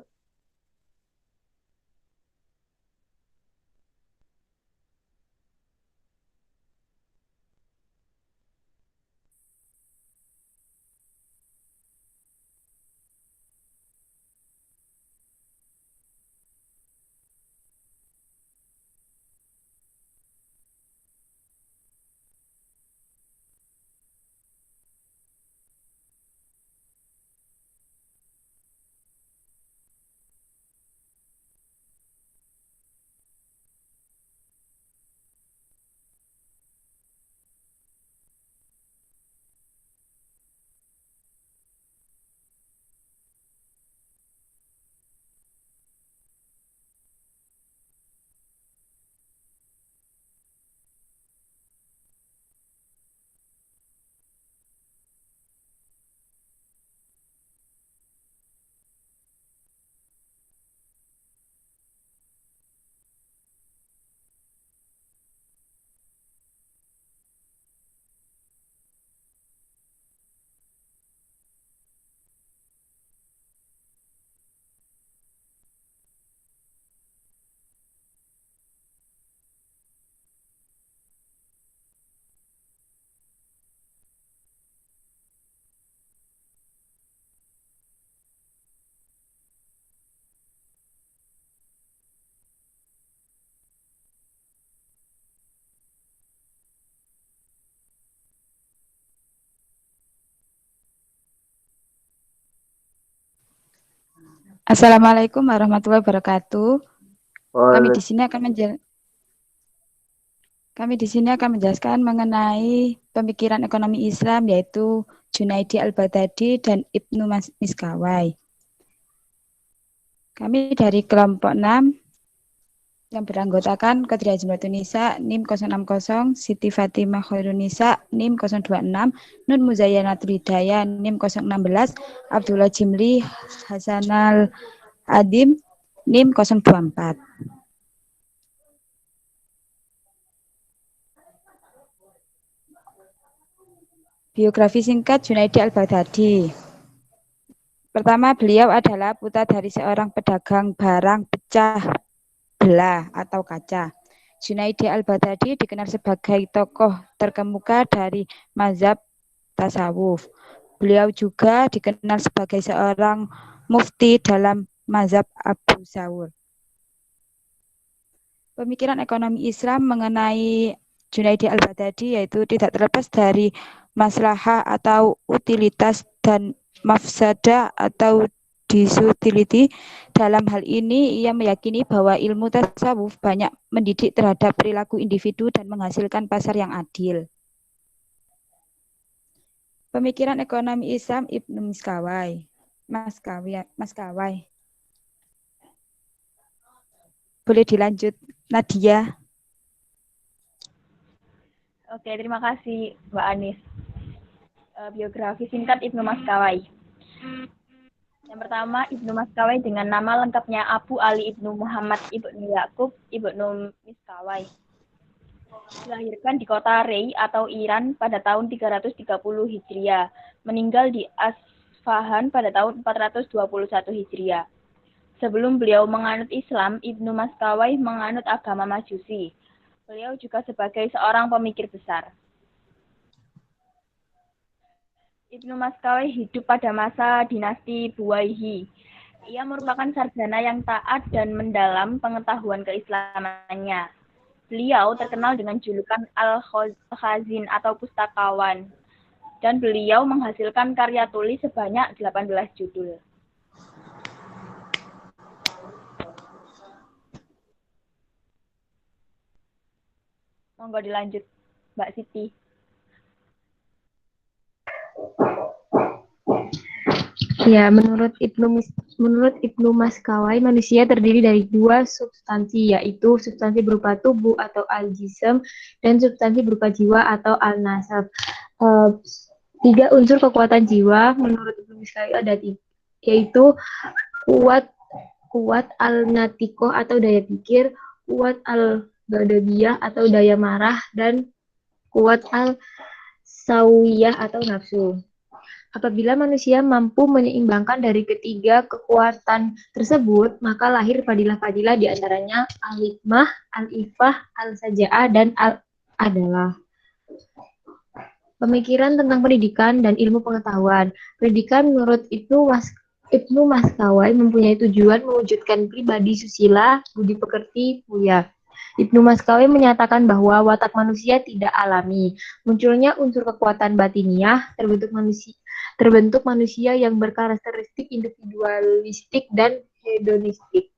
Assalamualaikum warahmatullahi wabarakatuh. Kami Waalaikumsalam. di sini akan menjelaskan mengenai pemikiran ekonomi Islam yaitu Junaidi Al-Baghdadi dan Ibnu Miskawai. Kami dari kelompok 6 yang beranggotakan Qadriyah Jumlatun Nisa NIM 060, Siti Fatimah Khairunisa NIM 026, Nun Muzayyanatul Hidayah NIM 016, Abdullah Jimli Hasanal Adim NIM 024. Biografi singkat Junaidi Al-Baghdadi. Pertama, beliau adalah putra dari seorang pedagang barang pecah belah atau kaca. Junaidi Al-Baghdadi dikenal sebagai tokoh terkemuka dari mazhab tasawuf. Beliau juga dikenal sebagai seorang mufti dalam mazhab Abu Sa'ur. Pemikiran ekonomi Islam mengenai Junaidi Al-Baghdadi yaitu tidak terlepas dari maslahah atau utilitas dan mafsadah atau disutility. Dalam hal ini, ia meyakini bahwa ilmu tasawuf banyak mendidik terhadap perilaku individu dan menghasilkan pasar yang adil. Pemikiran ekonomi Islam Ibnu Miskawai. Maskawai. Boleh dilanjut, Nadia. Oke, terima kasih Mbak Anis. Biografi singkat Ibnu Maskawai. Yang pertama, Ibnu Maskawai dengan nama lengkapnya Abu Ali Ibnu Muhammad Ibnu Yakub Ibnu Miskawai. Dilahirkan di kota Rey atau Iran pada tahun 330 Hijriah, meninggal di Asfahan pada tahun 421 Hijriah. Sebelum beliau menganut Islam, Ibnu Maskawai menganut agama Majusi. Beliau juga sebagai seorang pemikir besar. Ibnu Maskawai hidup pada masa dinasti Buwaihi. Ia merupakan sarjana yang taat dan mendalam pengetahuan keislamannya. Beliau terkenal dengan julukan Al-Khazin atau pustakawan. Dan beliau menghasilkan karya tulis sebanyak 18 judul. Monggo dilanjut, Mbak Siti. Ya, menurut Ibnu Maskawai, manusia terdiri dari dua substansi, yaitu substansi berupa tubuh atau al-jism dan substansi berupa jiwa atau al-nasab. Tiga unsur kekuatan jiwa menurut Ibnu Maskawai ada tiga, yaitu kuat al-natikoh atau daya pikir, kuat al-ghadabiyah atau daya marah, dan kuat al-sawiyah atau nafsu. Apabila manusia mampu menyeimbangkan dari ketiga kekuatan tersebut, maka lahir fadilah-fadilah di antaranya al-hikmah, al-ifah, al-saja'ah, dan al-adalah. Pemikiran tentang pendidikan dan ilmu pengetahuan. Pendidikan menurut Ibnu Maskawai mempunyai tujuan mewujudkan pribadi susila, budi pekerti, mulia. Ibnu Maskawai menyatakan bahwa watak manusia tidak alami. Munculnya unsur kekuatan batiniah terbentuk manusia yang berkarakteristik individualistik dan hedonistik.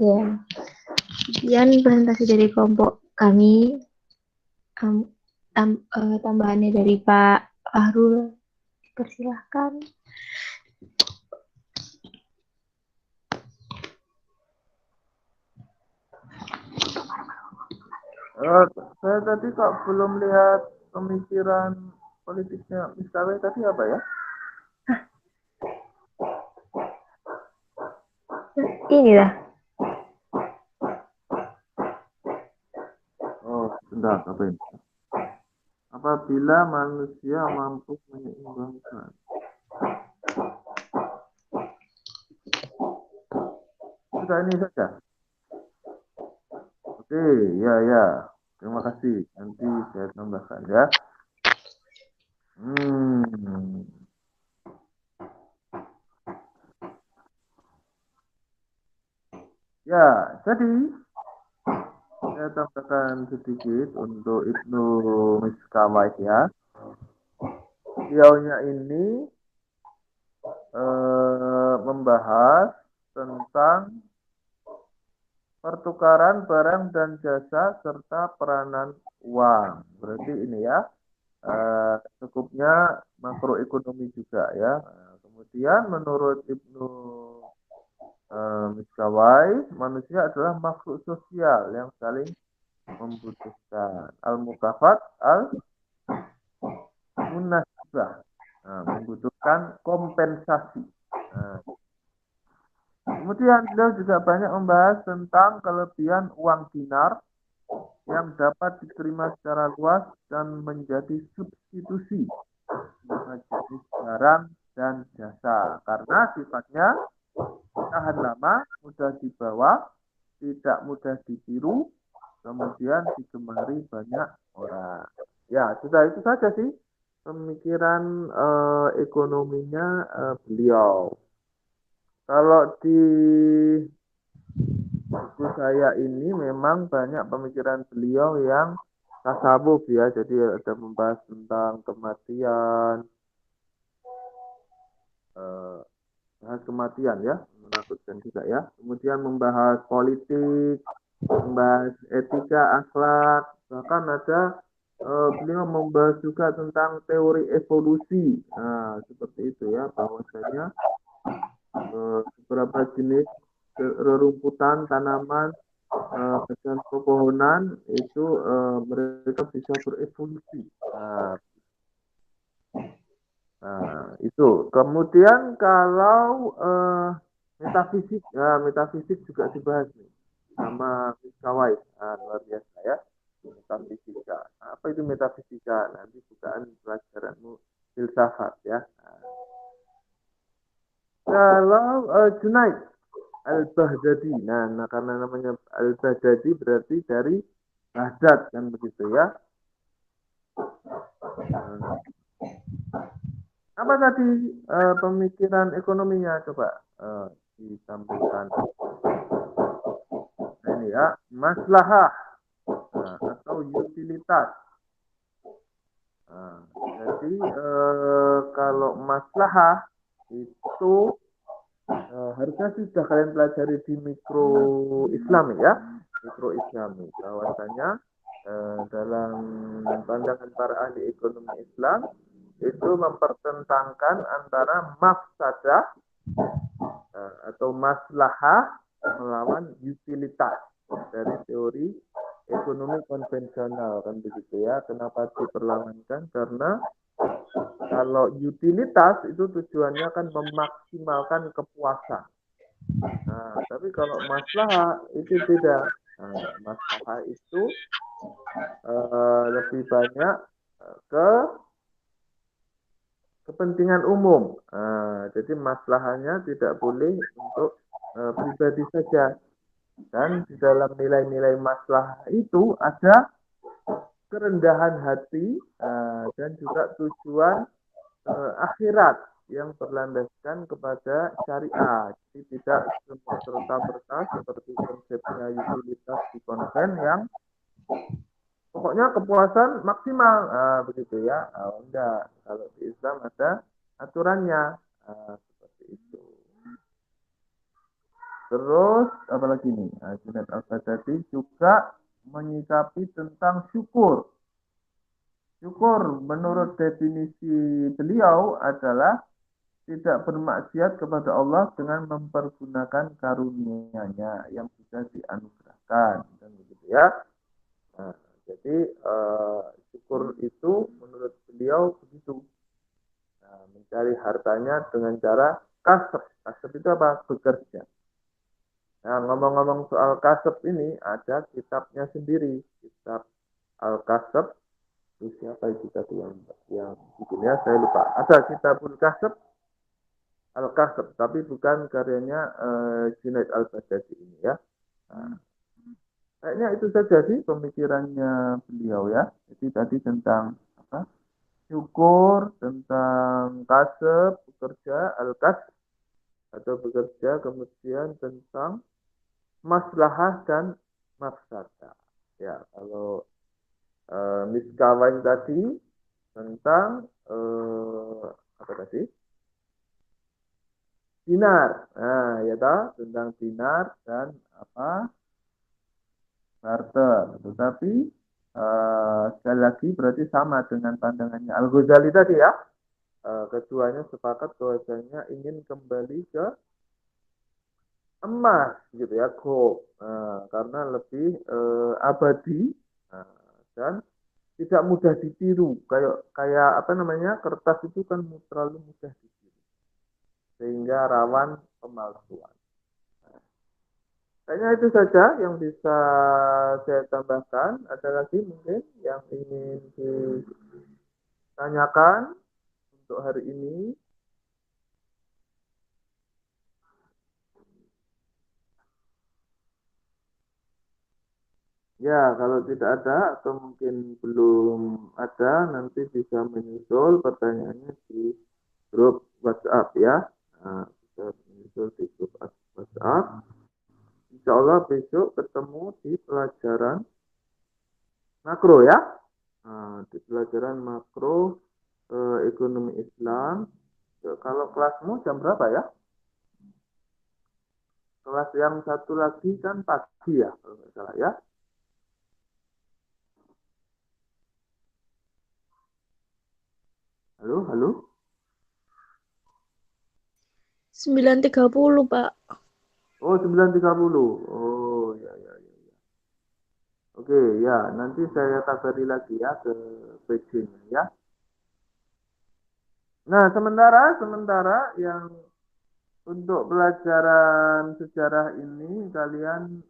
Ya. Sekian presentasi dari kelompok kami. Tambahannya dari Pak Fahrul. Persilahkan. Saya tadi kok belum lihat pemikiran politiknya Miskawe tadi apa ya? Ini lah. Oh, sebentar, apa ini? Apabila manusia mampu menyeimbangkan. Sudah ini saja. Oke, ya. Terima kasih. Nanti saya tambahkan ya. Ya, jadi saya tambahkan sedikit untuk Ibnu Miskawai ya. Beliaunya ini membahas tentang pertukaran barang dan jasa serta peranan uang. Berarti ini ya cukupnya makroekonomi juga ya. Kemudian menurut Ibnu Miskawai, manusia adalah makhluk sosial yang saling membutuhkan. Al-mukafat, al-munasibah. Membutuhkan kompensasi. Kemudian beliau juga banyak membahas tentang kelebihan uang dinar yang dapat diterima secara luas dan menjadi substitusi jenis barang dan jasa karena sifatnya tahan lama, mudah dibawa, tidak mudah ditiru, kemudian digemari banyak orang. Ya, sudah itu saja sih pemikiran ekonominya beliau. Kalau di buku saya ini memang banyak pemikiran beliau yang tasawuf ya, jadi ada membahas tentang kematian, bahas kematian ya, menakutkan juga ya. Kemudian membahas politik, membahas etika, akhlak, bahkan ada beliau membahas juga tentang teori evolusi. Nah, seperti itu ya, bahwasanya beberapa jenis rerumputan, tanaman, dan pepohonan itu mereka bisa berevolusi. Itu. Kemudian kalau metafisik, ya metafisik juga dibahas nih sama Miskawai. Luar biasa ya. Metafisika. Apa itu metafisika? Nanti bukaan pelajaranmu filsafat ya. Kalau Junaid Al-Baghdadi, nah karena namanya Al-Baghdadi berarti dari Baghdad kan begitu ya. Apa tadi pemikiran ekonominya coba ditampilkan. Nah, ini ya, maslahah atau utilitas. Jadi kalau maslahah itu harusnya sudah kalian pelajari di mikro Islami ya, mikro Islami. Bahwasanya dalam pandangan para ahli ekonomi Islam itu mempertentangkan antara mafsadah atau maslahah melawan utilitas dari teori ekonomi konvensional kan begitu ya. Kenapa diperlawankan? Karena kalau utilitas itu tujuannya kan memaksimalkan kepuasan. Nah, tapi kalau maslahah itu beda. Maslahah itu lebih banyak ke kepentingan umum. Jadi maslahannya tidak boleh untuk pribadi saja. Dan di dalam nilai-nilai maslahah itu ada kerendahan hati dan juga tujuan akhirat yang berlandaskan kepada syariat. Jadi tidak serta-merta seperti konsepnya utilitas di konven yang pokoknya kepuasan maksimal, begitu ya. Enggak, kalau di Islam ada aturannya seperti itu. Terus apalagi nih, Junaid Al-Baghdadi juga menyikapi tentang syukur. Syukur menurut definisi beliau adalah tidak bermaksiat kepada Allah dengan mempergunakan karunia-Nya yang sudah dianugerahkan, dan begitu ya. Nah, jadi syukur itu menurut beliau begitu. Nah, mencari hartanya dengan cara kasab. Kasab itu apa? Bekerja. Nah, ngomong-ngomong soal kasab ini, ada kitabnya sendiri, kitab Al-Kasab. Itu siapa itu tadi yang judulnya saya lupa. Ada Kitabul Kasab, Al-Kasab, tapi bukan karyanya Junaid Al-Baghdadi ini ya. Nah, kayaknya itu saja sih pemikirannya beliau ya. Jadi tadi tentang apa? Syukur, tentang kasab, bekerja, al-kasb atau bekerja, kemudian tentang maslahah dan mafsadah. Ya, kalau miskawain tadi tentang apa tadi? Dinar. Nah, ya toh, tentang dinar dan apa? Barter. Tetapi sekali lagi berarti sama dengan pandangannya Al-Ghazali tadi ya. Keduanya sepakat bahwasanya ingin kembali ke emas gitu ya, gold. Karena lebih abadi dan tidak mudah ditiru. Kayak apa namanya, kertas itu kan terlalu mudah ditiru sehingga rawan pemalsuan. Kayaknya itu saja yang bisa saya tambahkan. Ada lagi mungkin yang ingin ditanyakan untuk hari ini? Ya, kalau tidak ada atau mungkin belum ada, nanti bisa menyusul pertanyaannya di grup WhatsApp ya. Nah, bisa menyusul di grup WhatsApp. Insya Allah besok ketemu di pelajaran makro ya. Nah, di pelajaran makro ekonomi Islam. Kalau kelasmu jam berapa ya? Kelas yang satu lagi kan pagi ya, kalau nggak salah ya. Halo, halo. 9.30, Pak. Oh, 9.30. Oh, ya, ya, ya, ya. Oke, ya, nanti saya kabari lagi ya ke PJ-nya ya. Nah, sementara yang untuk pelajaran sejarah ini kalian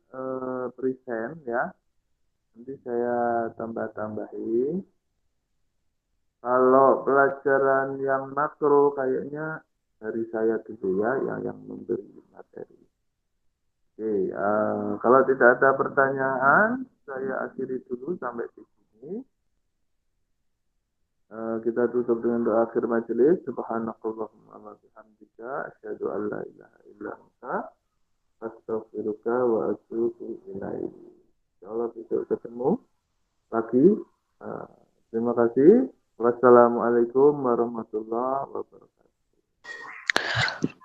present ya. Nanti saya tambah-tambahin. Kalau pelajaran yang makro kayaknya dari saya dulu ya, yang memberi materi. Oke, kalau tidak ada pertanyaan, saya akhiri dulu sampai di sini. Kita tutup dengan doa akhir majelis. Subhanakallahumma wa bihamdika asyhadu an la ilaha illa anta astaghfiruka wa atubu ilaik. Insyaallah besok ketemu pagi. Terima kasih. Wassalamualaikum warahmatullahi wabarakatuh.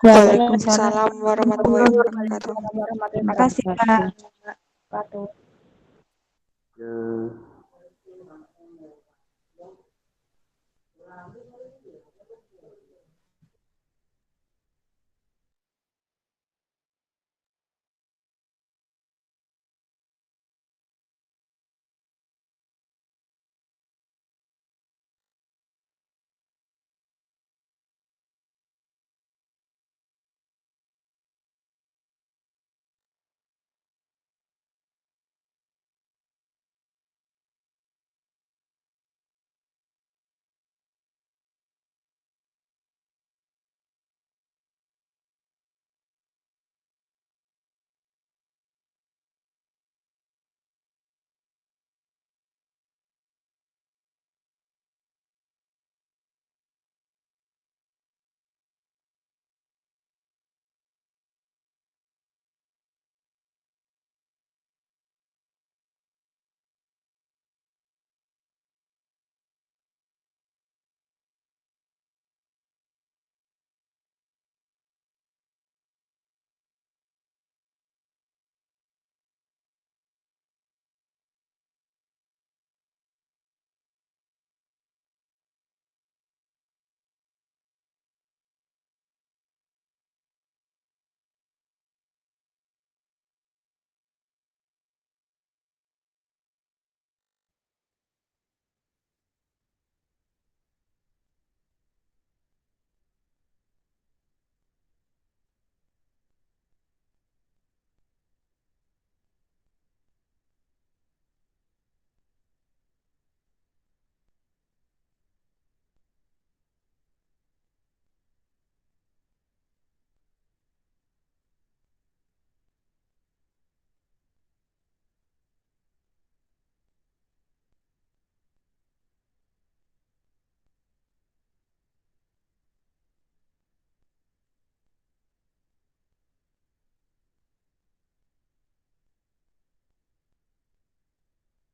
Waalaikumsalam warahmatullahi wabarakatuh. Terima kasih, Pak. Wabarakatuh. Ya.